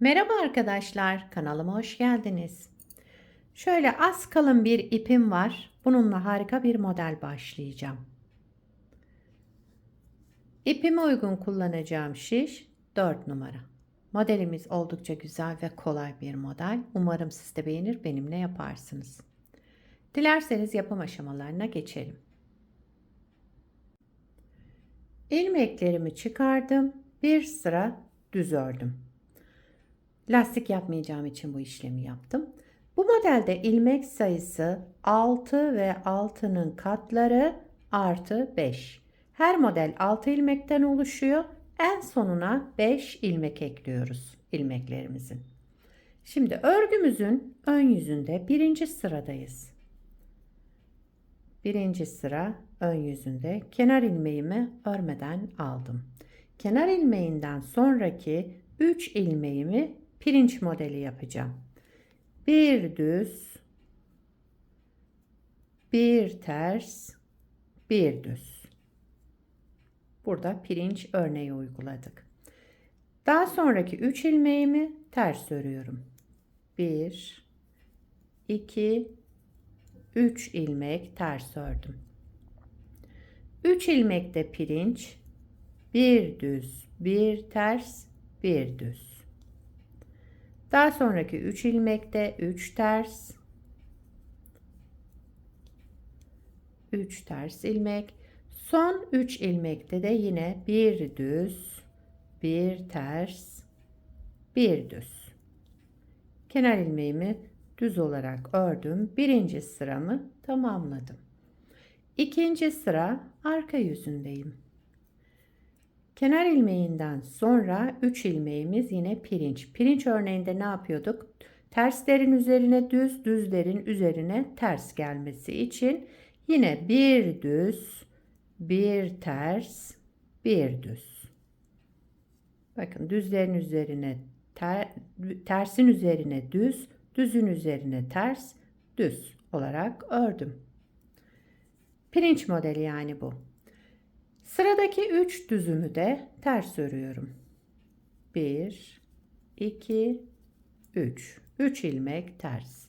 Merhaba arkadaşlar, kanalıma hoş geldiniz. Şöyle az kalın bir ipim var. Bununla harika bir model başlayacağım. İpime uygun kullanacağım şiş 4 numara. Modelimiz oldukça güzel ve kolay bir model. Umarım siz de beğenir, benimle yaparsınız. Dilerseniz yapım aşamalarına geçelim. İlmeklerimi çıkardım. Bir sıra düz ördüm. Lastik yapmayacağım için bu işlemi yaptım. Bu modelde ilmek sayısı 6 ve 6'nın katları artı 5. Her model 6 ilmekten oluşuyor. En sonuna 5 ilmek ekliyoruz ilmeklerimizin. Şimdi örgümüzün ön yüzünde birinci sıradayız. Birinci sıra ön yüzünde kenar ilmeğimi örmeden aldım. Kenar ilmeğinden sonraki 3 ilmeğimi pirinç modeli yapacağım. Bir düz, bir ters, bir düz. Burada pirinç örneği uyguladık. Daha sonraki 3 ilmeğimi ters örüyorum. 1, 2, 3 ilmek ters ördüm. 3 ilmekte pirinç, bir düz, bir ters, bir düz. Daha sonraki 3 ilmekte 3 ters, 3 ters ilmek. Son 3 ilmekte de yine bir düz, bir ters, bir düz. Kenar ilmeğimi düz olarak ördüm. Birinci sıramı tamamladım. İkinci sıra arka yüzündeyim. Kenar ilmeğinden sonra 3 ilmeğimiz yine pirinç. Pirinç örneğinde ne yapıyorduk? Terslerin üzerine düz, düzlerin üzerine ters gelmesi için yine bir düz, bir ters, bir düz. Bakın düzlerin üzerine tersin üzerine düz, düzün üzerine ters, düz olarak ördüm. Pirinç modeli yani bu. Sıradaki 3 düzümü de ters örüyorum. 1, 2, 3. 3 ilmek ters.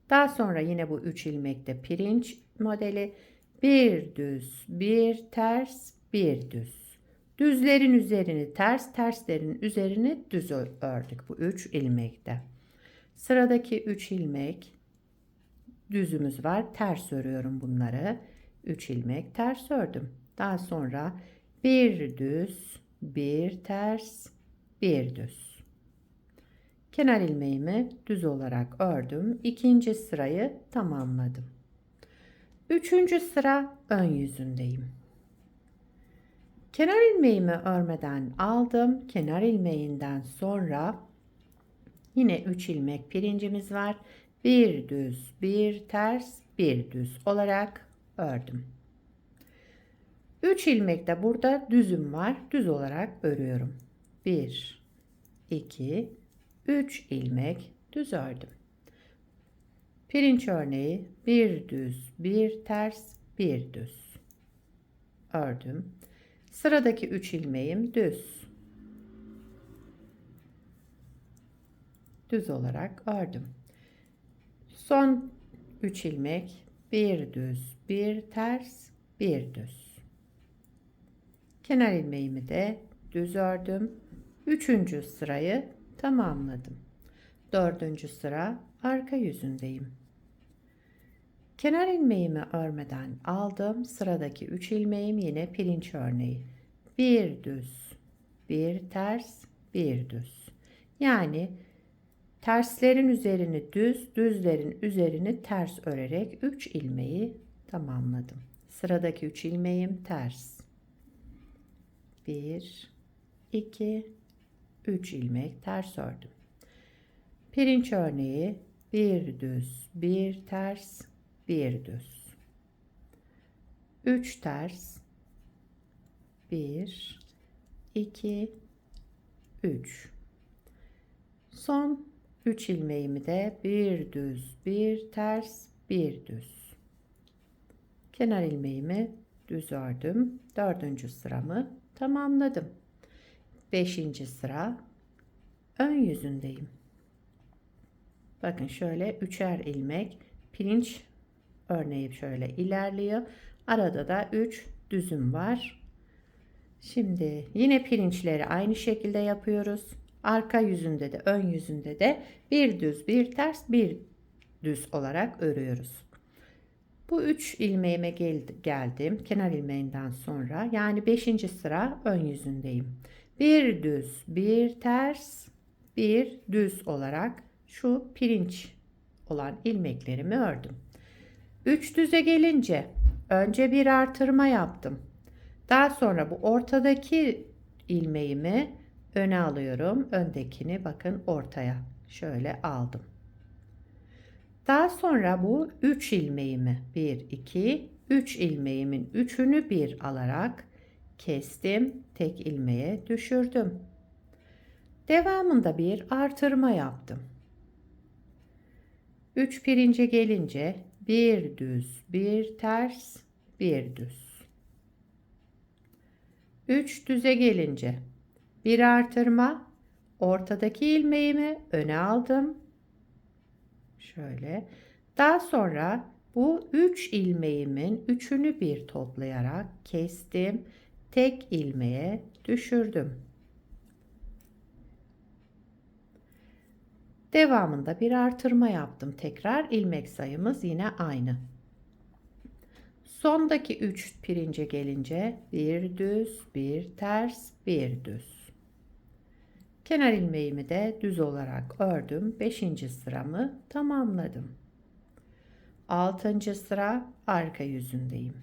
Daha sonra yine bu 3 ilmekte pirinç modeli. Bir düz, bir ters, bir düz. Düzlerin üzerini ters, terslerin üzerini düz ördük bu 3 ilmekte. Sıradaki 3 ilmek düzümüz var. Ters örüyorum bunları. 3 ilmek ters ördüm. Daha sonra bir düz, bir ters, bir düz. Kenar ilmeğimi düz olarak ördüm. İkinci sırayı tamamladım. Üçüncü sıra ön yüzündeyim. Kenar ilmeğimi örmeden aldım. Kenar ilmeğinden sonra yine 3 ilmek pirincimiz var. Bir düz, bir ters, bir düz olarak ördüm. 3 ilmek de burada düzüm var. Düz olarak örüyorum. 1, 2, 3 ilmek düz ördüm. Pirinç örneği bir düz, bir ters, bir düz ördüm. Sıradaki 3 ilmeğim düz. Düz olarak ördüm. Son 3 ilmek bir düz, bir ters, bir düz. Kenar ilmeğimi de düz ördüm. Üçüncü sırayı tamamladım. Dördüncü sıra arka yüzündeyim. Kenar ilmeğimi örmeden aldım. Sıradaki 3 ilmeğim yine pirinç örneği. Bir düz, bir ters, bir düz. Yani terslerin üzerini düz, düzlerin üzerini ters örerek 3 ilmeği tamamladım. Sıradaki 3 ilmeğim ters. 1, 2, 3 ilmek ters ördüm. Pirinç örneği bir düz, bir ters, bir düz. 3 ters. 1, 2, 3. Son 3 ilmeğimi de bir düz, bir ters, bir düz. Kenar ilmeğimi düz ördüm. Dördüncü sıramı tamamladım. Beşinci sıra ön yüzündeyim. Bakın şöyle üçer ilmek pirinç örneği şöyle ilerliyor. Arada da 3 düzüm var. Şimdi yine pirinçleri aynı şekilde yapıyoruz. Arka yüzünde de ön yüzünde de bir düz bir ters bir düz olarak örüyoruz. Bu 3 ilmeğime geldim. Kenar ilmeğinden sonra yani 5. sıra ön yüzündeyim. Bir düz, bir ters, bir düz olarak şu pirinç olan ilmeklerimi ördüm. 3 düze gelince önce bir artırma yaptım. Daha sonra bu ortadaki ilmeğimi öne alıyorum. Öndekini bakın ortaya şöyle aldım. Daha sonra bu 3 ilmeğimi 1 2 3 ilmeğimin üçünü bir alarak kestim. Tek ilmeğe düşürdüm. Devamında bir artırma yaptım. 3 pirince gelince bir düz, bir ters, bir düz. 3 düze gelince bir artırma, ortadaki ilmeğimi öne aldım. Şöyle. Daha sonra bu 3 ilmeğimin üçünü bir toplayarak kestim. Tek ilmeğe düşürdüm. Devamında bir artırma yaptım. Tekrar ilmek sayımız yine aynı. Sondaki 3 pirince gelince bir düz, bir ters, bir düz. Kenar ilmeğimi de düz olarak ördüm. 5. sıramı tamamladım. 6. sıra arka yüzündeyim.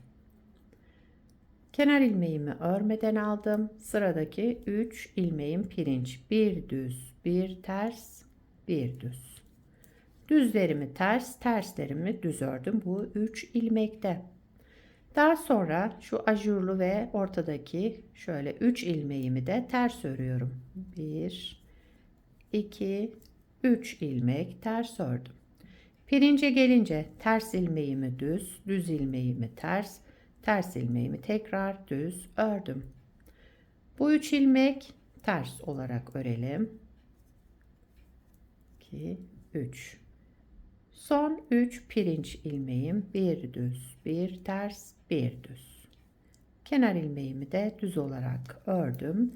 Kenar ilmeğimi örmeden aldım. Sıradaki 3 ilmeğim pirinç. Bir düz, bir ters, bir düz. Düzlerimi ters, terslerimi düz ördüm bu 3 ilmekte. Daha sonra şu ajurlu ve ortadaki şöyle 3 ilmeğimi de ters örüyorum. 1 2 3 ilmek ters ördüm. Pirince gelince ters ilmeğimi düz, düz ilmeğimi ters, ters ilmeğimi tekrar düz ördüm. Bu 3 ilmek ters olarak örelim. 2 3. Son 3 pirinç ilmeğim bir düz, bir ters, bir düz. Kenar ilmeğimi de düz olarak ördüm.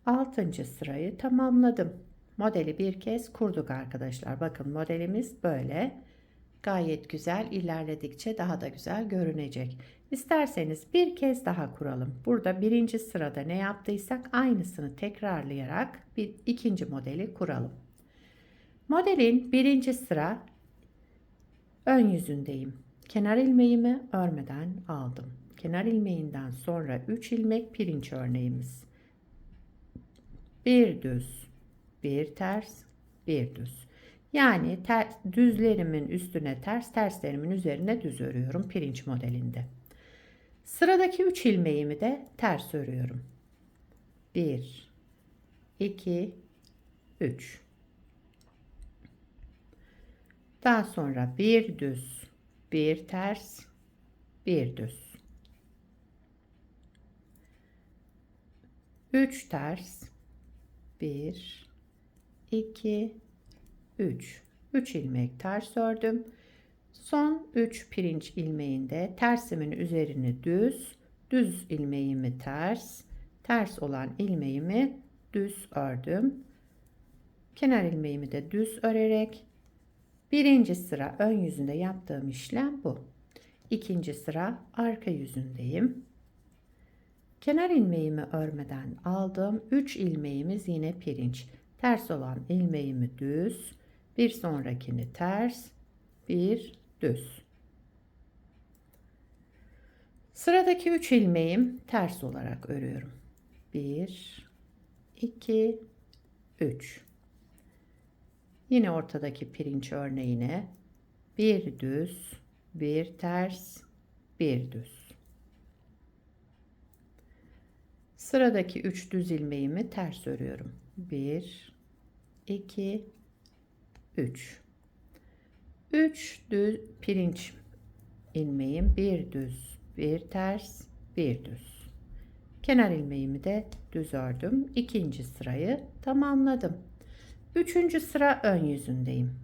6. sırayı tamamladım. Modeli bir kez kurduk arkadaşlar. Bakın modelimiz böyle. Gayet güzel, ilerledikçe daha da güzel görünecek. İsterseniz bir kez daha kuralım. Burada 1. sırada ne yaptıysak aynısını tekrarlayarak bir ikinci modeli kuralım. Modelin 1. sıra ön yüzündeyim. Kenar ilmeğimi örmeden aldım. Kenar ilmeğinden sonra 3 ilmek pirinç örneğimiz. Bir düz, bir ters, bir düz. Yani düzlerimin üstüne ters, terslerimin üzerine düz örüyorum pirinç modelinde. Sıradaki 3 ilmeğimi de ters örüyorum. 1 2 3. Daha sonra bir düz, bir ters, bir düz. 3 ters, 1 2 3. 3 ilmek ters ördüm. Son 3 pirinç ilmeğinde tersimin üzerini düz, düz ilmeğimi ters, ters olan ilmeğimi düz ördüm. Kenar ilmeğimi de düz örerek 1. sıra ön yüzünde yaptığım işlem bu. 2. sıra arka yüzündeyim. Kenar ilmeğimi örmeden aldım. 3 ilmeğimiz yine pirinç. Ters olan ilmeğimi düz, bir sonrakini ters, bir düz. Sıradaki 3 ilmeğim ters olarak örüyorum. 1 2 3. Yine ortadaki pirinç örneğine bir düz, bir ters, bir düz. Sıradaki 3 düz ilmeğimi ters örüyorum. 1 2 3. 3 düz pirinç ilmeğim, bir düz, bir ters, bir düz. Kenar ilmeğimi de düz ördüm. İkinci sırayı tamamladım. Üçüncü sıra ön yüzündeyim.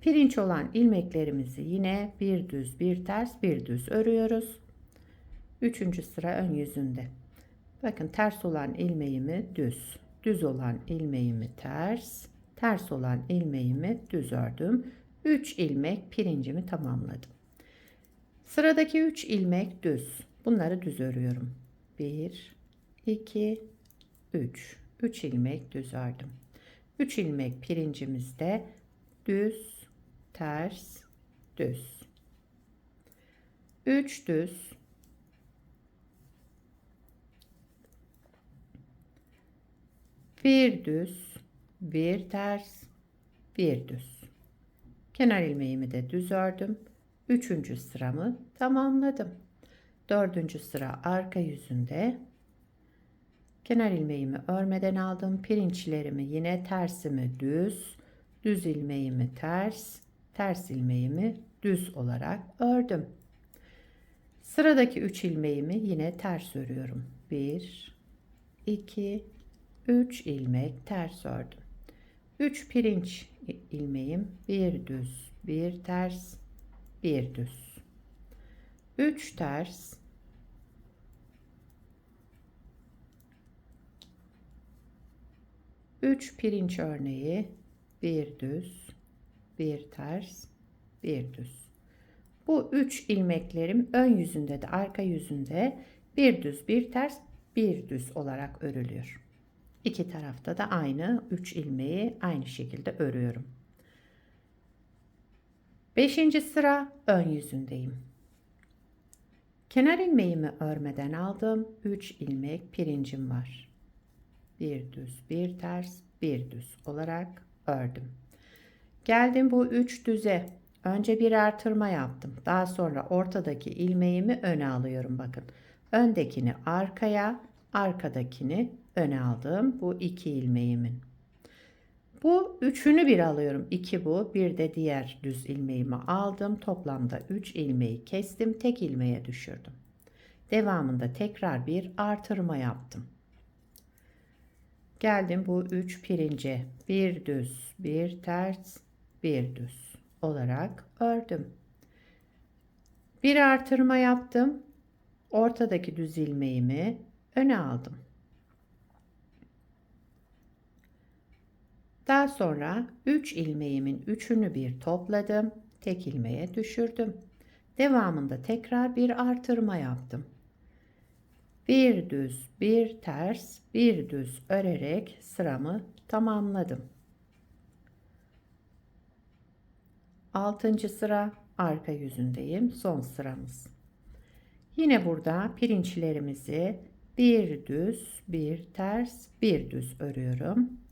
Pirinç olan ilmeklerimizi yine bir düz bir ters bir düz örüyoruz. Üçüncü sıra ön yüzünde. Bakın ters olan ilmeğimi düz, düz olan ilmeğimi ters, ters olan ilmeğimi düz ördüm. 3 ilmek pirincimi tamamladım. Sıradaki 3 ilmek düz. Bunları düz örüyorum. 1 2 3. 3 ilmek düz ördüm. 3 ilmek pirincimizde düz, ters, düz. 3 düz, 1 düz, 1 ters, 1 düz. Kenar ilmeğimi de düz ördüm. Üçüncü sıramı tamamladım. Dördüncü sıra arka yüzünde. Kenar ilmeğimi örmeden aldım. Pirinçlerimi yine tersimi düz, düz ilmeğimi ters, ters ilmeğimi düz olarak ördüm. Sıradaki 3 ilmeğimi yine ters örüyorum. 1 2 3 ilmek ters ördüm. 3 pirinç ilmeğim, bir düz, bir ters, bir düz. 3 ters, 3 pirinç örneği, bir düz, bir ters, bir düz. Bu 3 ilmeklerim ön yüzünde de arka yüzünde bir düz, bir ters, bir düz olarak örülüyor. İki tarafta da aynı 3 ilmeği aynı şekilde örüyorum. 5. sıra ön yüzündeyim. Kenar ilmeğimi örmeden aldım. 3 ilmek pirincim var. Bir düz, bir ters, bir düz olarak ördüm. Geldim bu 3 düze. Önce bir artırma yaptım. Daha sonra ortadaki ilmeğimi öne alıyorum bakın. Öndekini arkaya, arkadakini öne aldım. Bu 2 ilmeğimin. Bu üçünü bir alıyorum. 2 bu. Bir de diğer düz ilmeğimi aldım. Toplamda 3 ilmeği kestim. Tek ilmeğe düşürdüm. Devamında tekrar bir artırma yaptım. Geldim bu 3 pirince. Bir düz, bir ters, bir düz olarak ördüm. Bir artırma yaptım. Ortadaki düz ilmeğimi öne aldım. Daha sonra 3 ilmeğimin üçünü bir topladım. Tek ilmeğe düşürdüm. Devamında tekrar bir artırma yaptım. Bir düz, bir ters, bir düz örerek sıramı tamamladım. 6. sıra arka yüzündeyim. Son sıramız. Yine burada pirinçlerimizi bir düz, bir ters, bir düz örüyorum.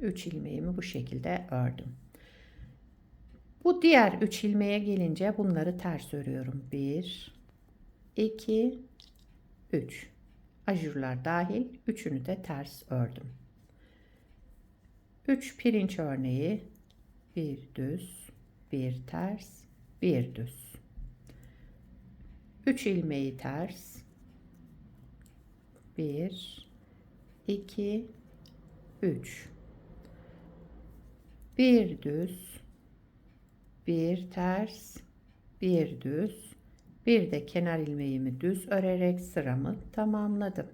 3 ilmeğimi bu şekilde ördüm. Bu diğer 3 ilmeğe gelince bunları ters örüyorum. 1 2 3. Ajurlar dahil üçünü de ters ördüm. 3 pirinç örneği, bir düz, bir ters, bir düz. 3 ilmeği ters. 1 2 3. Bir düz, bir ters, bir düz, bir de kenar ilmeğimi düz örerek sıramı tamamladım.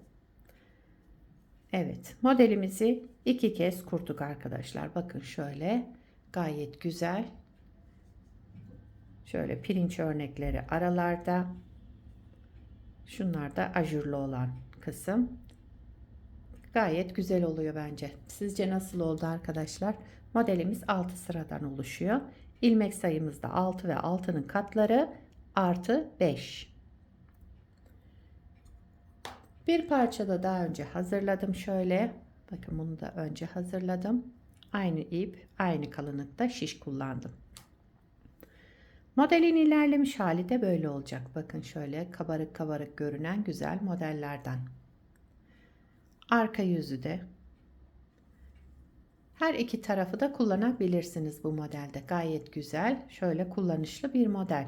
Evet, modelimizi 2 kez kurduk arkadaşlar. Bakın şöyle gayet güzel. Şöyle pirinç örnekleri aralarda. Şunlar da ajurlu olan kısım. Gayet güzel oluyor bence. Sizce nasıl oldu arkadaşlar? Modelimiz 6 sıradan oluşuyor. İlmek sayımız da 6 ve 6'nın katları artı 5. Bir parça da daha önce hazırladım şöyle. Bakın bunu da önce hazırladım. Aynı ip, aynı kalınlıkta şiş kullandım. Modelin ilerlemiş hali de böyle olacak. Bakın şöyle kabarık kabarık görünen güzel modellerden. Arka yüzü de her iki tarafı da kullanabilirsiniz bu modelde. Gayet güzel, şöyle kullanışlı bir model.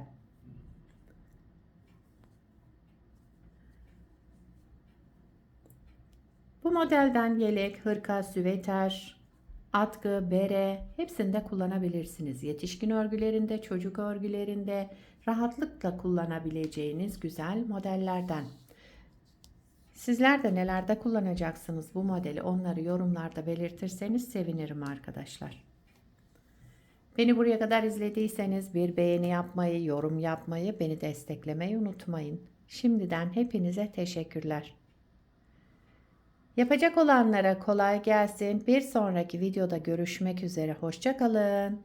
modelden yelek, hırka, süveter, atkı, bere hepsinde kullanabilirsiniz. Yetişkin örgülerinde, çocuk örgülerinde rahatlıkla kullanabileceğiniz güzel modellerden. Sizler de nelerde kullanacaksınız bu modeli, onları yorumlarda belirtirseniz sevinirim arkadaşlar. Beni buraya kadar izlediyseniz bir beğeni yapmayı, yorum yapmayı, beni desteklemeyi unutmayın. Şimdiden hepinize teşekkürler. Yapacak olanlara kolay gelsin. Bir sonraki videoda görüşmek üzere. Hoşça kalın.